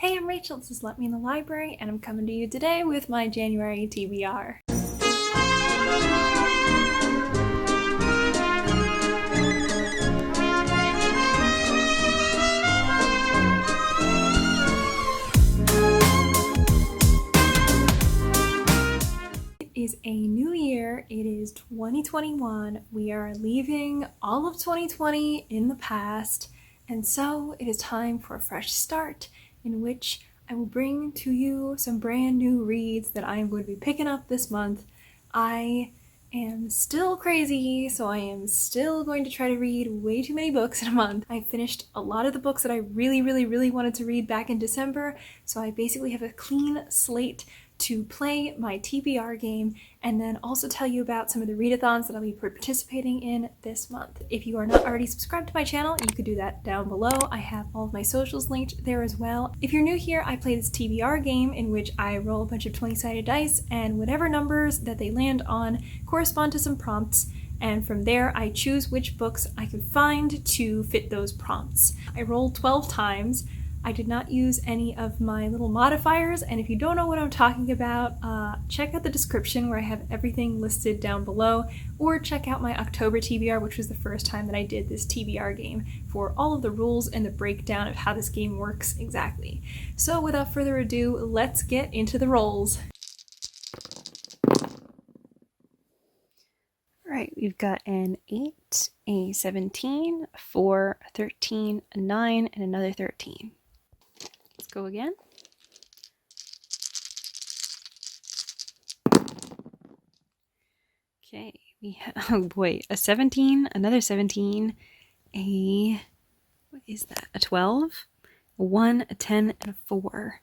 Hey, I'm Rachel, this is Let Me in the Library, and I'm coming to you today with my January TBR. It is a new year, it is 2021, we are leaving all of 2020 in the past, and so it is time for a fresh start, in which I will bring to you some brand new reads that I am going to be picking up this month. I am still crazy, so I am still going to try to read way too many books in a month. I finished a lot of the books that I really wanted to read back in December, so I basically have a clean slate to play my TBR game and then also tell you about some of the readathons that I'll be participating in this month. If you are not already subscribed to my channel, you could do that down below. I have all of my socials linked there as well. If you're new here, I play this TBR game in which I roll a bunch of 20-sided dice, and whatever numbers that they land on correspond to some prompts, and from there I choose which books I can find to fit those prompts. I rolled 12 times. I did not use any of my little modifiers, and if you don't know what I'm talking about, check out the description where I have everything listed down below, or check out my October TBR, which was the first time that I did this TBR game, for all of the rules and the breakdown of how this game works exactly. So without further ado, let's get into the rolls. Alright, we've got an 8, a 17, a 4, a 13, a 9, and another 13. Go again. Okay, we have, oh boy, a 17, another 17, a, what is that, a 12, a 1, a 10, and a 4.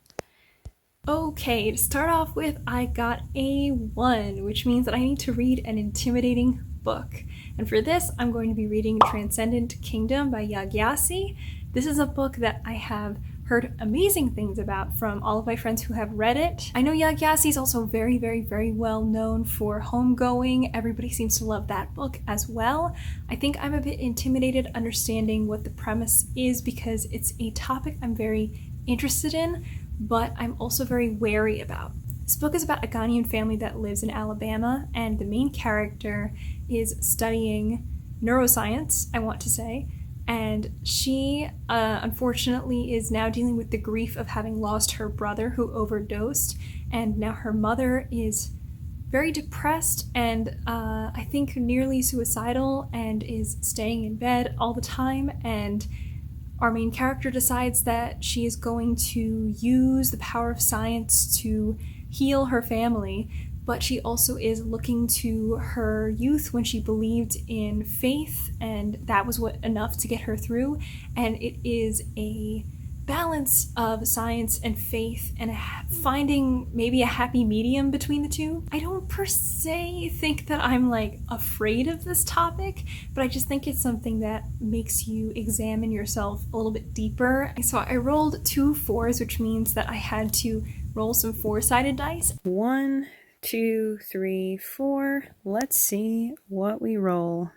Okay, to start off with, I got a 1, which means that I need to read an intimidating book. And for this, I'm going to be reading Transcendent Kingdom by Yagyasi. This is a book that I have heard amazing things about from all of my friends who have read it. I know Yagyasi is also very well known for Homegoing. Everybody seems to love that book as well. I think I'm a bit intimidated understanding what the premise is because it's a topic I'm very interested in, but I'm also very wary about. This book is about a Ghanaian family that lives in Alabama, and the main character is studying neuroscience, I want to say, and she unfortunately is now dealing with the grief of having lost her brother who overdosed, and now her mother is very depressed and I think nearly suicidal and is staying in bed all the time, and our main character decides that she is going to use the power of science to heal her family, but she also is looking to her youth when she believed in faith, and that was enough to get her through. And it is a balance of science and faith and finding maybe a happy medium between the two. I don't per se think that I'm like afraid of this topic, but I just think it's something that makes you examine yourself a little bit deeper. So I rolled 2 4s, which means that I had to roll some 4-sided dice. 1, 2, 3, 4. Let's see what we roll.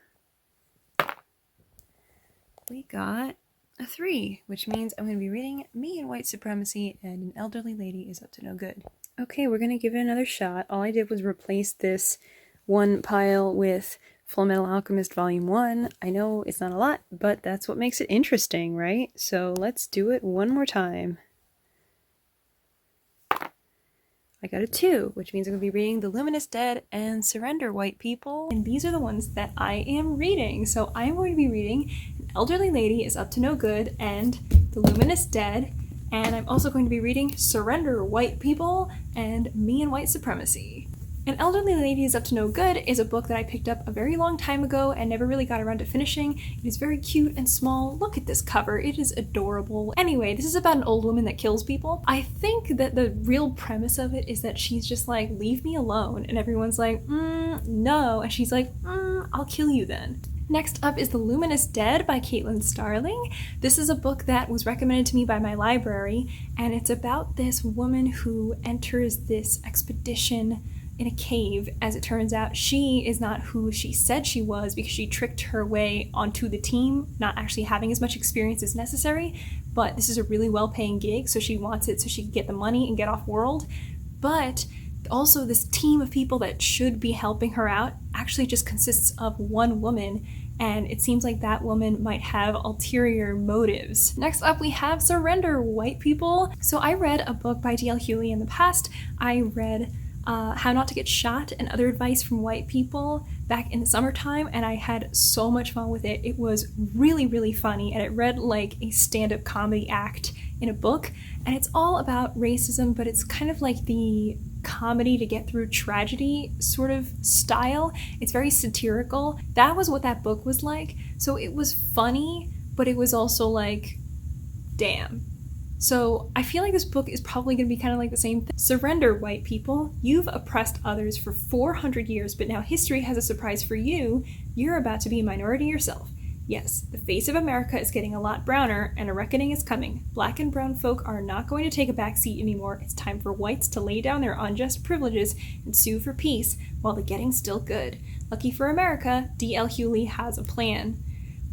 We got a 3, which means I'm going to be reading Me and White Supremacy and An Elderly Lady is Up to No Good. Okay, we're going to give it another shot. All I did was replace this one pile with Fullmetal Alchemist Volume 1. I know it's not a lot, but that's what makes it interesting, right? So let's do it one more time. I got a 2, which means I'm going to be reading The Luminous Dead and Surrender, White People. And these are the ones that I am reading. So I am going to be reading An Elderly Lady is Up to No Good and The Luminous Dead. And I'm also going to be reading Surrender, White People and Me and White Supremacy. An Elderly Lady is Up to No Good is a book that I picked up a very long time ago and never really got around to finishing. It is very cute and small. Look at this cover. It is adorable. Anyway, this is about an old woman that kills people. I think that the real premise of it is that she's just like, leave me alone. And everyone's like, no. And she's like, I'll kill you then. Next up is The Luminous Dead by Caitlin Starling. This is a book that was recommended to me by my library, and it's about this woman who enters this expedition in a cave. As it turns out, she is not who she said she was because she tricked her way onto the team, not actually having as much experience as necessary, but this is a really well-paying gig, so she wants it so she can get the money and get off world. But also this team of people that should be helping her out actually just consists of one woman, and it seems like that woman might have ulterior motives. Next up, we have Surrender, White People. So I read a book by D.L. Hughley in the past. I read How Not to Get Shot and Other Advice from White People back in the summertime, and I had so much fun with it. It was really, really funny, and it read like a stand-up comedy act in a book, and it's all about racism, but it's kind of like the comedy to get through tragedy sort of style. It's very satirical. That was what that book was like. So it was funny, but it was also like, damn. So I feel like this book is probably going to be kind of like the same thing. Surrender, White People. You've oppressed others for 400 years, but now history has a surprise for you. You're about to be a minority yourself. Yes, the face of America is getting a lot browner, and a reckoning is coming. Black and brown folk are not going to take a back seat anymore. It's time for whites to lay down their unjust privileges and sue for peace while the getting's still good. Lucky for America, D.L. Hughley has a plan.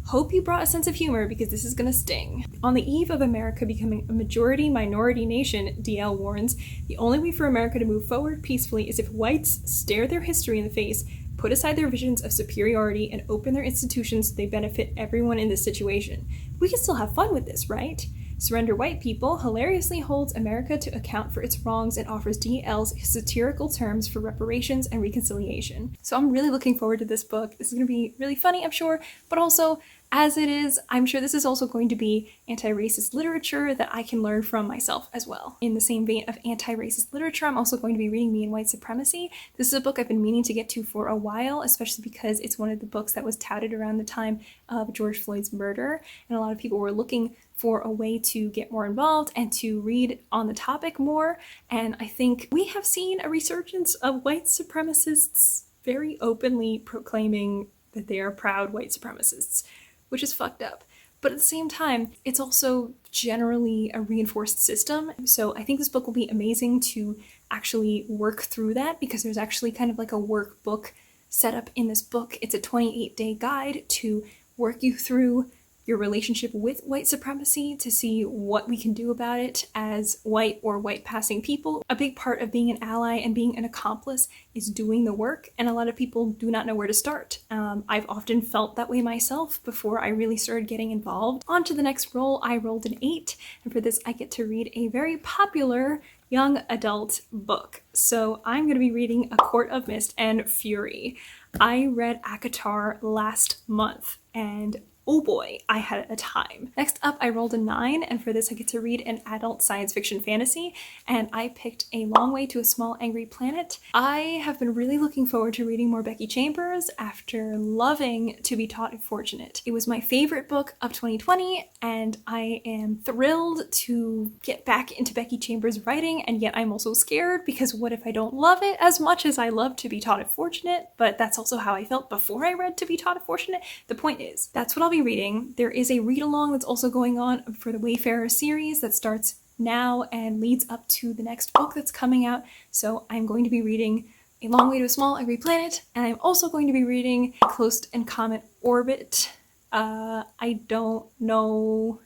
Hope you brought a sense of humor because this is gonna sting. On the eve of America becoming a majority-minority nation, D.L. warns, the only way for America to move forward peacefully is if whites stare their history in the face, put aside their visions of superiority, and open their institutions so they benefit everyone in this situation. We can still have fun with this, right? Surrender, White People hilariously holds America to account for its wrongs and offers DL's satirical terms for reparations and reconciliation. So I'm really looking forward to this book. This is going to be really funny, I'm sure, but also, as it is, I'm sure this is also going to be anti-racist literature that I can learn from myself as well. In the same vein of anti-racist literature, I'm also going to be reading Me and White Supremacy. This is a book I've been meaning to get to for a while, especially because it's one of the books that was touted around the time of George Floyd's murder, and a lot of people were looking for a way to get more involved and to read on the topic more, and I think we have seen a resurgence of white supremacists very openly proclaiming that they are proud white supremacists, which is fucked up. But at the same time, it's also generally a reinforced system. So I think this book will be amazing to actually work through that, because there's actually kind of like a workbook set up in this book. It's a 28-day guide to work you through your relationship with white supremacy, to see what we can do about it as white or white passing people. A big part of being an ally and being an accomplice is doing the work, and a lot of people do not know where to start. I've often felt that way myself before I really started getting involved. On to the next roll. I rolled an 8, and for this I get to read a very popular young adult book. So I'm going to be reading A Court of Mist and Fury. I read ACOTAR last month, and oh boy, I had a time. Next up, I rolled a 9, and for this I get to read an adult science fiction fantasy, and I picked A Long Way to a Small Angry Planet. I have been really looking forward to reading more Becky Chambers after loving To Be Taught If Fortunate. It was my favorite book of 2020, and I am thrilled to get back into Becky Chambers' writing, and yet I'm also scared, because what if I don't love it as much as I love To Be Taught If Fortunate? But that's also how I felt before I read To Be Taught If Fortunate. The point is, that's what I'll be reading. There is a read-along that's also going on for the Wayfarer series that starts now and leads up to the next book that's coming out. So I'm going to be reading A Long Way to a Small Angry Planet, and I'm also going to be reading Close and Comet Orbit. I don't know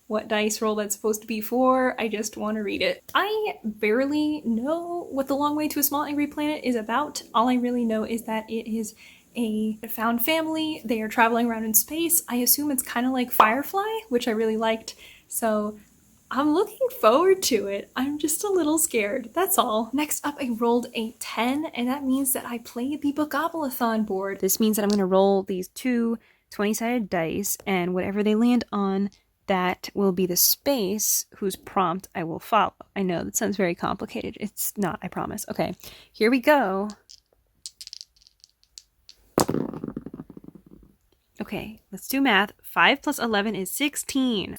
what dice roll that's supposed to be for. I just want to read it. I barely know what The Long Way to a Small Angry Planet is about. All I really know is that it is a found family. They are traveling around in space. I assume it's kind of like Firefly, which I really liked. So I'm looking forward to it. I'm just a little scared, that's all. Next up, I rolled a 10, and that means that I played the Bookabalathon board. This means that I'm going to roll these two 20-sided dice, and whatever they land on, that will be the space whose prompt I will follow. I know that sounds very complicated. It's not, I promise. Okay, here we go. Okay, let's do math. 5 plus 11 is 16.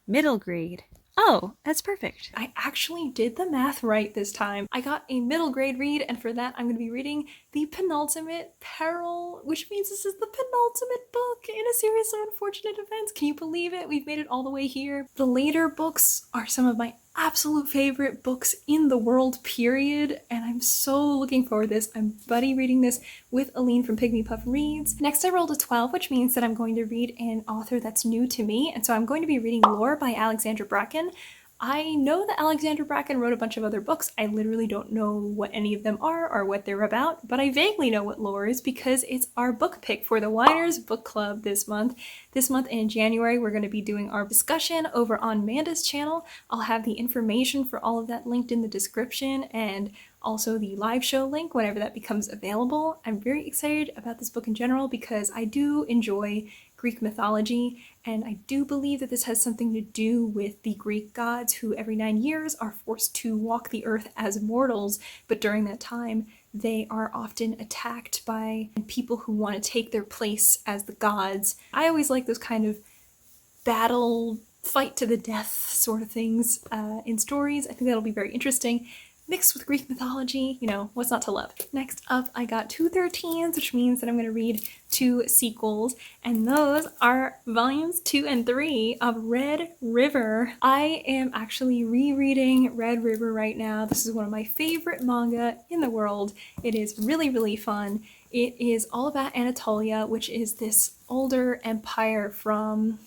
Middle grade. Oh, that's perfect. I actually did the math right this time. I got a middle grade read, and for that I'm going to be reading The Penultimate Peril, which means this is the penultimate book in a series of unfortunate events. Can you believe it? We've made it all the way here. The later books are some of my absolute favorite books in the world, period, and I'm so looking forward to this. I'm buddy reading this with Aline from Pygmy Puff Reads. Next I rolled a 12, which means that I'm going to read an author that's new to me, and so I'm going to be reading Lore by Alexandra Bracken. I know that Alexandra Bracken wrote a bunch of other books. I literally don't know what any of them are or what they're about, but I vaguely know what Lore is because it's our book pick for the Whiners Book Club this month. This month in January, we're going to be doing our discussion over on Manda's channel. I'll have the information for all of that linked in the description and also the live show link whenever that becomes available. I'm very excited about this book in general because I do enjoy Greek mythology, and I do believe that this has something to do with the Greek gods who every 9 years are forced to walk the earth as mortals, but during that time they are often attacked by people who want to take their place as the gods. I always like those kind of battle, fight to the death sort of things in stories. I think that'll be very interesting. Mixed with Greek mythology, you know, what's not to love? Next up, I got 2 13s, which means that I'm going to read 2 sequels, and those are volumes 2 and 3 of Red River. I am actually rereading Red River right now. This is one of my favorite manga in the world. It is really, really fun. It is all about Anatolia, which is this older empire from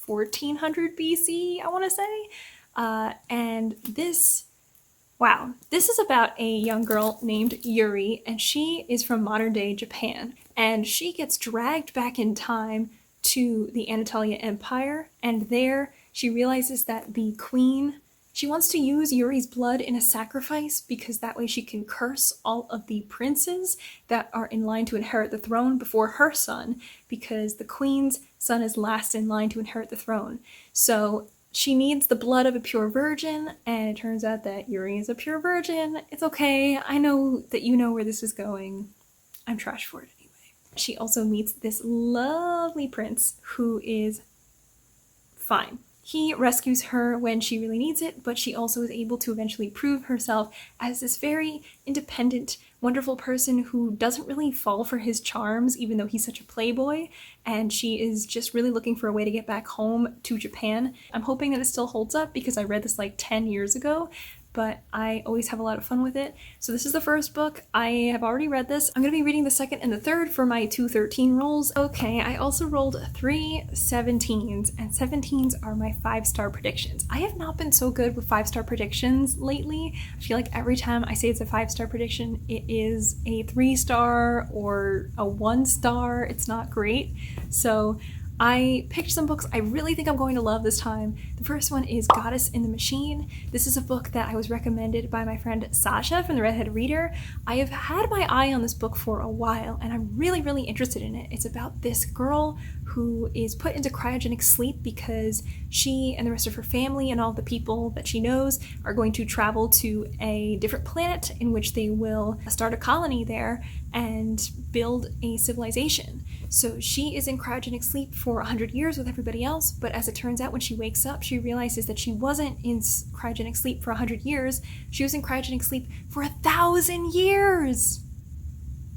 1400 BC, I want to say. And this is about a young girl named Yuri, and she is from modern-day Japan. And she gets dragged back in time to the Anatolia Empire, and there she realizes that the queen, she wants to use Yuri's blood in a sacrifice because that way she can curse all of the princes that are in line to inherit the throne before her son, because the queen's son is last in line to inherit the throne. So she needs the blood of a pure virgin, and it turns out that Yuri is a pure virgin. It's okay. I know that you know where this is going. I'm trash for it anyway. She also meets this lovely prince who is fine. He rescues her when she really needs it, but she also is able to eventually prove herself as this very independent, wonderful person who doesn't really fall for his charms, even though he's such a playboy, and she is just really looking for a way to get back home to Japan. I'm hoping that it still holds up because I read this like 10 years ago, but I always have a lot of fun with it. So this is the first book. I have already read this. I'm going to be reading the second and the third for my 2 13 rolls. Okay, I also rolled 3 17s, and 17s are my 5-star predictions. I have not been so good with 5-star predictions lately. I feel like every time I say it's a 5-star prediction, it is a 3-star or a 1-star. It's not great. So I picked some books I really think I'm going to love this time. The first one is Goddess in the Machine. This is a book that I was recommended by my friend Sasha from the Redhead Reader. I have had my eye on this book for a while, and I'm really, really interested in it. It's about this girl who is put into cryogenic sleep because she and the rest of her family and all the people that she knows are going to travel to a different planet in which they will start a colony there and build a civilization. So she is in cryogenic sleep for 100 years with everybody else, but as it turns out, when she wakes up, she realizes that she wasn't in cryogenic sleep for 100 years. She was in cryogenic sleep for 1,000 years!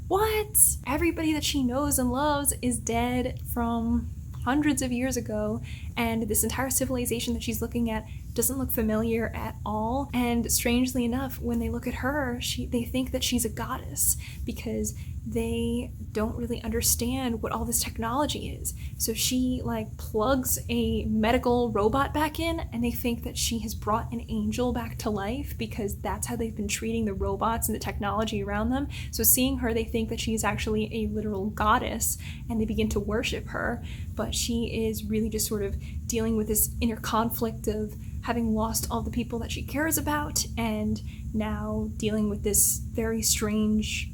What? Everybody that she knows and loves is dead from hundreds of years ago, and this entire civilization that she's looking at doesn't look familiar at all. And strangely enough, when they look at her, they think that she's a goddess because they don't really understand what all this technology is. So she like plugs a medical robot back in, and they think that she has brought an angel back to life because that's how they've been treating the robots and the technology around them. So seeing her, they think that she's actually a literal goddess, and they begin to worship her. But she is really just sort of dealing with this inner conflict of having lost all the people that she cares about, and now dealing with this very strange,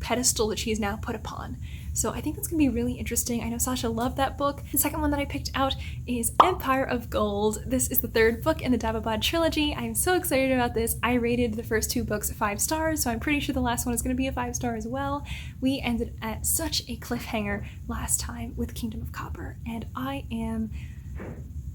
pedestal that she is now put upon. So I think that's going to be really interesting. I know Sasha loved that book. The second one that I picked out is Empire of Gold. This is the third book in the Dababad trilogy. I'm so excited about this. I rated the first 2 books 5 stars, so I'm pretty sure the last one is going to be a 5-star as well. We ended at such a cliffhanger last time with Kingdom of Copper, and I am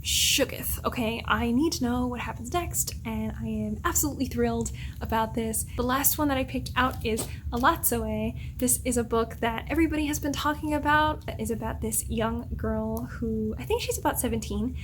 shooketh. Okay, I need to know what happens next, and I am absolutely thrilled about this. The last one that I picked out is Alatsoe. This is a book that everybody has been talking about. It is about this young girl who, I think she's about 17.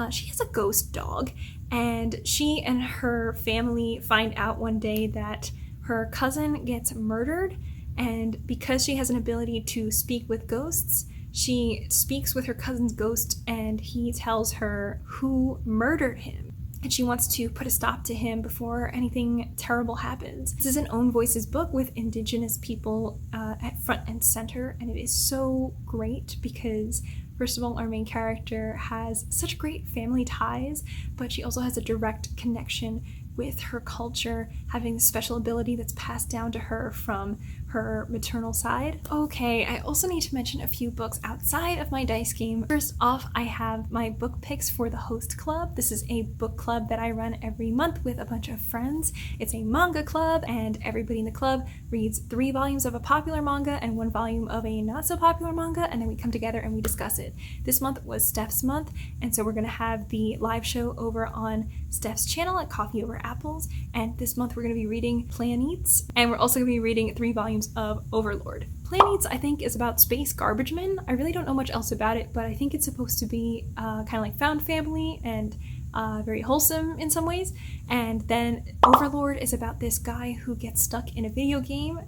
She has a ghost dog, and she and her family find out one day that her cousin gets murdered, and because she has an ability to speak with ghosts, she speaks with her cousin's ghost, and he tells her who murdered him. And she wants to put a stop to him before anything terrible happens. This is an Own Voices book with Indigenous people at front and center, and it is so great because, first of all, our main character has such great family ties, but she also has a direct connection with her culture, having the special ability that's passed down to her from her maternal side. Okay, I also need to mention a few books outside of my dice game. First off, I have my book picks for the Host Club. This is a book club that I run every month with a bunch of friends. It's a manga club, and everybody in the club reads 3 volumes of a popular manga and 1 volume of a not so popular manga, and then we come together and we discuss it. This month was Steph's month, and so we're gonna have the live show over on Steph's channel at Coffee Over Apples, and this month we're gonna be reading Planets, and we're also gonna be reading 3 volumes of Overlord. Planets, I think, is about space garbage men. I really don't know much else about it, but I think it's supposed to be kind of like found family and very wholesome in some ways. And then Overlord is about this guy who gets stuck in a video game.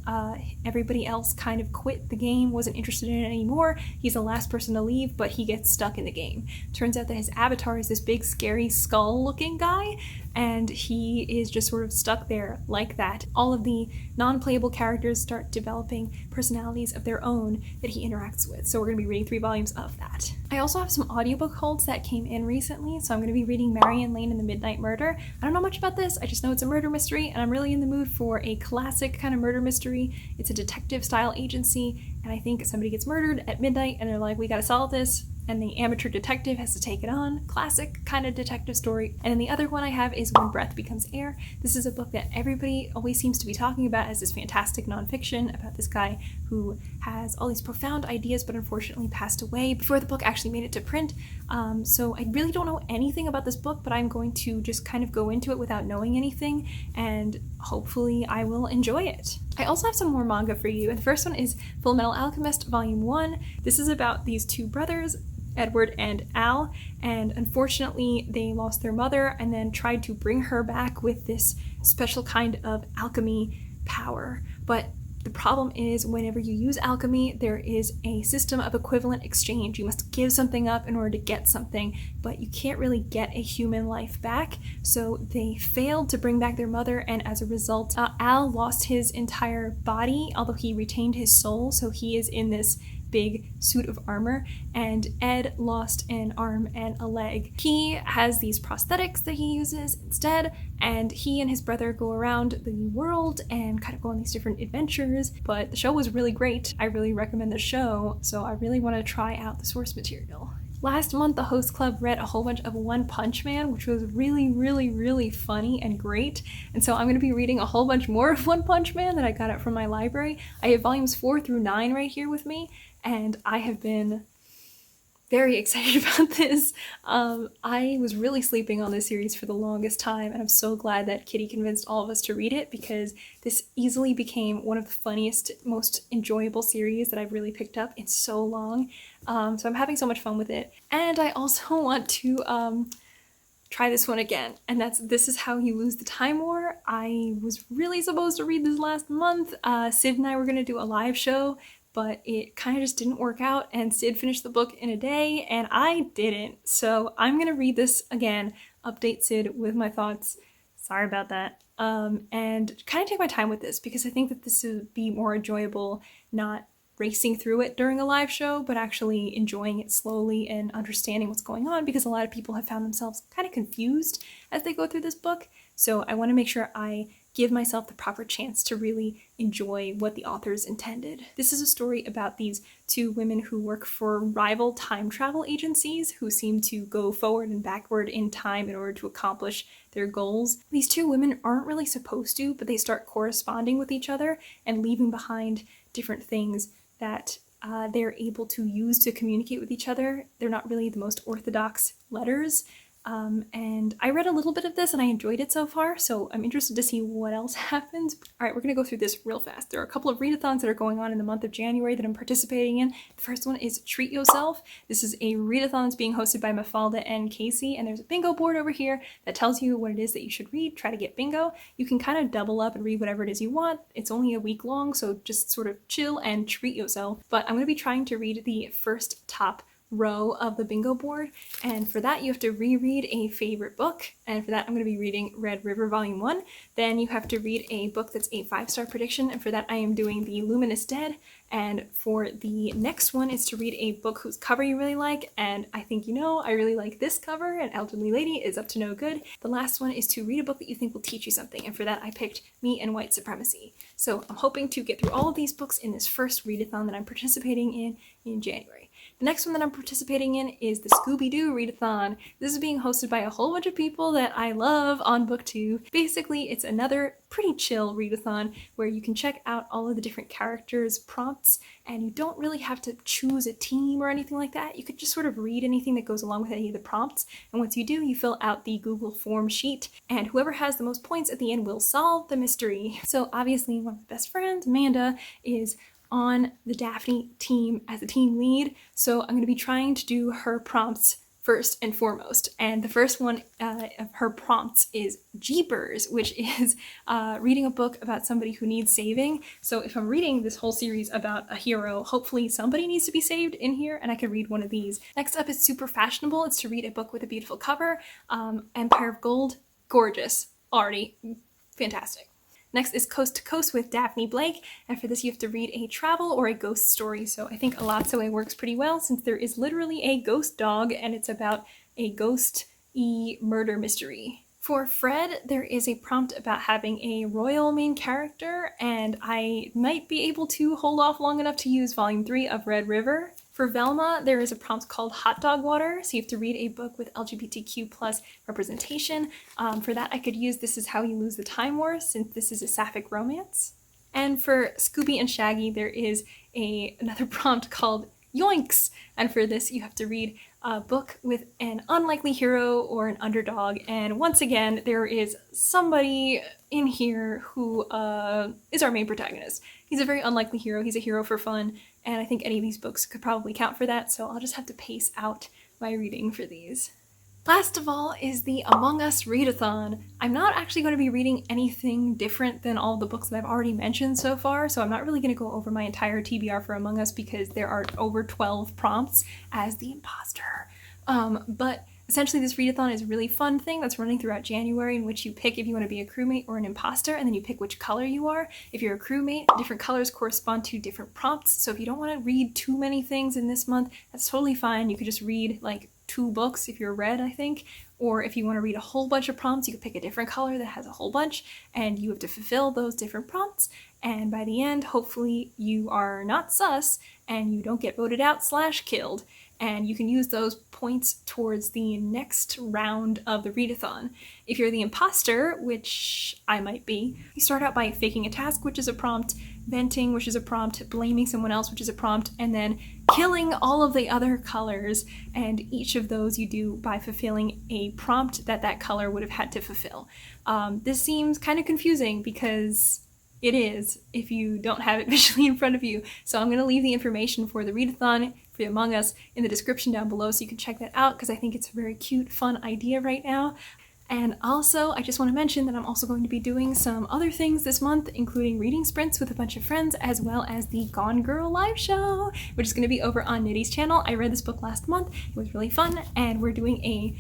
Everybody else kind of quit the game, wasn't interested in it anymore. He's the last person to leave, but he gets stuck in the game. Turns out that his avatar is this big, scary, skull-looking guy, and he is just sort of stuck there like that. All of the non-playable characters start developing personalities of their own that he interacts with. So we're going to be reading 3 volumes of that. I also have some audiobook holds that came in recently, so I'm going to be reading Marion Lane and the Midnight Murder. I don't know much about this, I just know it's a murder mystery, and I'm really in the mood for a classic kind of murder mystery. It's a detective-style agency, and I think somebody gets murdered at midnight, and they're like, we gotta solve this, and the amateur detective has to take it on. Classic kind of detective story. And then the other one I have is When Breath Becomes Air. This is a book that everybody always seems to be talking about as this fantastic nonfiction about this guy who has all these profound ideas but unfortunately passed away before the book actually made it to print. So I really don't know anything about this book, but I'm going to just kind of go into it without knowing anything, and hopefully I will enjoy it. I also have some more manga for you, and the first one is Fullmetal Alchemist Volume 1. This is about these 2 brothers, Edward and Al, and unfortunately they lost their mother and then tried to bring her back with this special kind of alchemy power. But the problem is, whenever you use alchemy, there is a system of equivalent exchange. You must give something up in order to get something, but you can't really get a human life back. So they failed to bring back their mother, and as a result, Al lost his entire body, although he retained his soul, so he is in this big suit of armor, and Ed lost an arm and a leg. He has these prosthetics that he uses instead, and he and his brother go around the world and kind of go on these different adventures, but the show was really great. I really recommend the show, so I really want to try out the source material. Last month, the Host Club read a whole bunch of One Punch Man, which was really, really, really funny and great. And so I'm going to be reading a whole bunch more of One Punch Man that I got it from my library. I have volumes 4 through 9 right here with me, and I have been very excited about this. I was really sleeping on this series for the longest time, and I'm so glad that Kitty convinced all of us to read it, because this easily became one of the funniest, most enjoyable series that I've really picked up in so long. So I'm having so much fun with it. And I also want to try this one again, and that's This Is How You Lose the Time War. I was really supposed to read this last month. Sid and I were going to do a live show, but it kind of just didn't work out, and Sid finished the book in a day, and I didn't. So I'm gonna read this again, update Sid with my thoughts. Sorry about that. And kind of take my time with this, because I think that this would be more enjoyable, not racing through it during a live show, but actually enjoying it slowly and understanding what's going on, because a lot of people have found themselves kind of confused as they go through this book. So I want to make sure I give myself the proper chance to really enjoy what the authors intended. This is a story about these 2 women who work for rival time travel agencies who seem to go forward and backward in time in order to accomplish their goals. These 2 women aren't really supposed to, but they start corresponding with each other and leaving behind different things that they're able to use to communicate with each other. They're not really the most orthodox letters. And I read a little bit of this and I enjoyed it so far, so I'm interested to see what else happens. All right, we're gonna go through this real fast. There are a couple of readathons that are going on in the month of January that I'm participating in. The first one is Treat Yourself. This is a readathon that's being hosted by Mafalda and Casey, and there's a bingo board over here that tells you what it is that you should read. Try to get bingo. You can kind of double up and read whatever it is you want. It's only a week long, so just sort of chill and treat yourself. But I'm gonna be trying to read the first top row of the bingo board, and for that you have to reread a favorite book, and for that I'm going to be reading Red River Volume 1. Then you have to read a book that's a 5-star prediction, and for that I am doing The Luminous Dead. And for the next one is to read a book whose cover you really like, and I think you know I really like this cover, An Elderly Lady is Up to No Good. The last one is to read a book that you think will teach you something, and for that I picked Me and White Supremacy. So I'm hoping to get through all of these books in this first readathon that I'm participating in January. The next one that I'm participating in is the Scooby-Doo readathon. This is being hosted by a whole bunch of people that I love on BookTube. Basically, it's another pretty chill readathon where you can check out all of the different characters' prompts, and you don't really have to choose a team or anything like that. You could just sort of read anything that goes along with any of the prompts, and once you do, you fill out the Google form sheet, and whoever has the most points at the end will solve the mystery. So obviously, one of my best friends, Amanda, is on the Daphne team as a team lead, so I'm going to be trying to do her prompts first and foremost. And the first one of her prompts is Jeepers, which is reading a book about somebody who needs saving. So if I'm reading this whole series about a hero, hopefully somebody needs to be saved in here, and I could read one of these. Next up is Super Fashionable. It's to read a book with a beautiful cover. Empire of Gold, gorgeous, already fantastic. Next is Coast to Coast with Daphne Blake, and for this you have to read a travel or a ghost story, so I think Alazzoe works pretty well since there is literally a ghost dog and it's about a ghost-y murder mystery. For Fred, there is a prompt about having a royal main character, and I might be able to hold off long enough to use Volume 3 of Red River. For Velma, there is a prompt called Hot Dog Water, so you have to read a book with LGBTQ plus representation. For that I could use This Is How You Lose the Time War, since this is a sapphic romance. And for Scooby and Shaggy, there is another prompt called Yoinks, and for this you have to read a book with an unlikely hero or an underdog, and once again there is somebody in here who is our main protagonist. He's a very unlikely hero, he's a hero for fun, and I think any of these books could probably count for that, so I'll just have to pace out my reading for these. Last of all is the Among Us readathon. I'm not actually going to be reading anything different than all the books that I've already mentioned so far, so I'm not really going to go over my entire TBR for Among Us because there are over 12 prompts as the imposter. But essentially this readathon is a really fun thing that's running throughout January, in which you pick if you want to be a crewmate or an imposter, and then you pick which color you are. If you're a crewmate, different colors correspond to different prompts, so if you don't want to read too many things in this month, that's totally fine. You could just read like 2 books if you're red, I think, or if you want to read a whole bunch of prompts, you could pick a different color that has a whole bunch, and you have to fulfill those different prompts, and by the end, hopefully you are not sus, and you don't get voted out / killed, and you can use those points towards the next round of the readathon. If you're the imposter, which I might be, you start out by faking a task, which is a prompt, venting, which is a prompt, blaming someone else, which is a prompt, and then killing all of the other colors, and each of those you do by fulfilling a prompt that color would have had to fulfill. This seems kind of confusing because it is if you don't have it visually in front of you, so I'm going to leave the information for the readathon for Among Us in the description down below so you can check that out, because I think it's a very cute, fun idea right now. And also, I just want to mention that I'm also going to be doing some other things this month, including reading sprints with a bunch of friends, as well as the Gone Girl live show, which is going to be over on Nitty's channel. I read this book last month, it was really fun, and we're doing a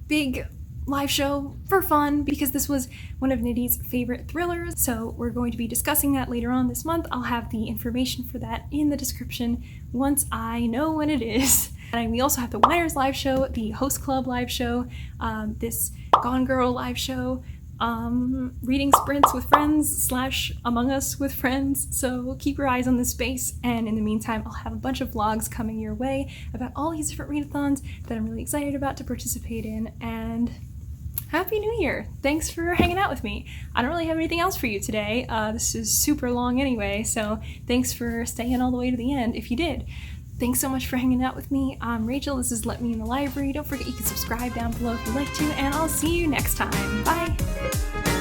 big live show for fun because this was one of Nitty's favorite thrillers, so we're going to be discussing that later on this month. I'll have the information for that in the description once I know when it is. And we also have the Winners live show, the Host Club live show, this Gone Girl live show, reading sprints with friends / Among Us with friends, so keep your eyes on this space, and in the meantime I'll have a bunch of vlogs coming your way about all these different readathons that I'm really excited about to participate in, and Happy New Year! Thanks for hanging out with me. I don't really have anything else for you today. This is super long anyway, so thanks for staying all the way to the end if you did. Thanks so much for hanging out with me. I'm Rachel. This is Let Me in the Library. Don't forget you can subscribe down below if you'd like to, and I'll see you next time. Bye!